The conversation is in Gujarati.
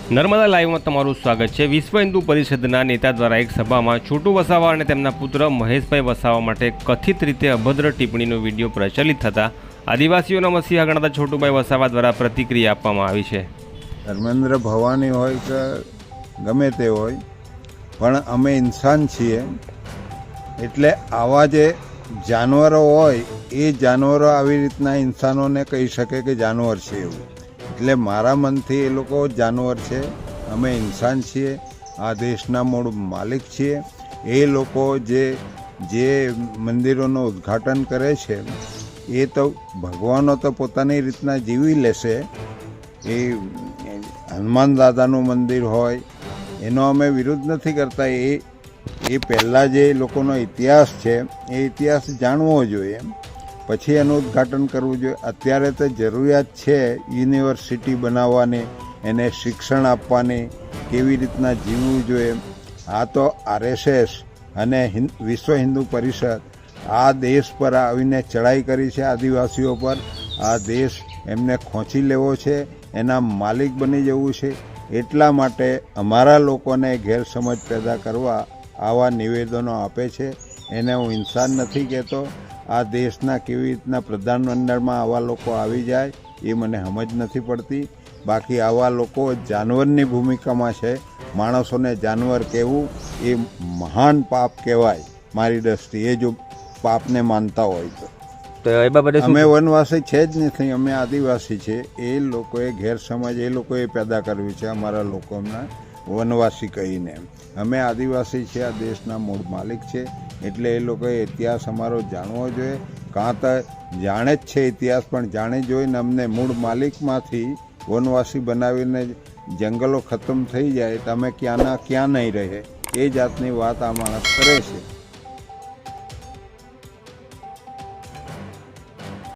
નર્મદા લાઈવમાં તમારું સ્વાગત છે। વિશ્વ હિન્દુ પરિષદના નેતા દ્વારા એક સભામાં છોટુ વસાવા અને તેમના પુત્ર મહેશભાઈ વસાવા માટે કથિત રીતે અભદ્ર ટિપ્પણીનો વિડીયો પ્રચલિત થતાં આદિવાસીઓના મસીહા ગણાતા છોટુભાઈ વસાવા દ્વારા પ્રતિક્રિયા આપવામાં આવી છે। ધર્મેન્દ્ર ભવાની હોય કે ગમે તે હોય, પણ અમે ઇન્સાન છીએ, એટલે આવા જે જાનવરો હોય એ જાનવરો આવી રીતના ઇન્સાનોને કહી શકે કે જાનવર છે એવું। એટલે મારા મનથી એ લોકો જાનવર છે, અમે ઇન્સાન છીએ, આ દેશના મૂળ માલિક છીએ। એ લોકો જે મંદિરોનું ઉદ્ઘાટન કરે છે એ તો ભગવાનો તો પોતાની રીતના જીવી લેશે। એ હનુમાન દાદાનું મંદિર હોય એનો અમે વિરોધ નથી કરતા। એ પહેલાં જે લોકોનો ઇતિહાસ છે એ ઇતિહાસ જાણવો જોઈએ, પછી એનું ઉદ્ઘાટન કરવું જોઈએ। અત્યારે તો જરૂરિયાત છે યુનિવર્સિટી બનાવવાની, એને શિક્ષણ આપવાની, કેવી રીતના જીવવું જોઈએ। આ તો RSS અને વિશ્વ હિન્દુ પરિષદ આ દેશ પર આવીને ચડાઈ કરી છે, આદિવાસીઓ પર। આ દેશ એમને ખોંચી લેવો છે, એના માલિક બની જવું છે। એટલા માટે અમારા લોકોને ગેરસમજ પેદા કરવા આવા નિવેદનો આપે છે। એને હું ઇન્સાન નથી કહેતો। આ દેશના કેવી રીતના પ્રધાનમંડળમાં આવા લોકો આવી જાય એ મને સમજ નથી પડતી। બાકી આવા લોકો જાનવરની ભૂમિકામાં છે। માણસોને જાનવર કહેવું એ મહાન પાપ કહેવાય મારી દ્રષ્ટિએ, જો પાપને માનતા હોય તો। એ બાબતે અમે વનવાસી છે જ નથી, અમે આદિવાસી છે। એ લોકોએ ગેરસમજ એ લોકોએ પેદા કરવી છે અમારા લોકોના વનવાસી કહીને। અમે આદિવાસી છે, આ દેશના મૂળ માલિક છે, એટલે એ લોકોએ ઇતિહાસ અમારો જાણવો જોઈએ। કાં તો જાણે જ છે ઇતિહાસ, પણ જાણી જોઈને અમને મૂળ માલિકમાંથી વનવાસી બનાવીને જંગલો ખતમ થઈ જાય તો અમે ક્યાંના ક્યાં નહીં રહે, એ જાતની વાત આ માણસ કરે છે।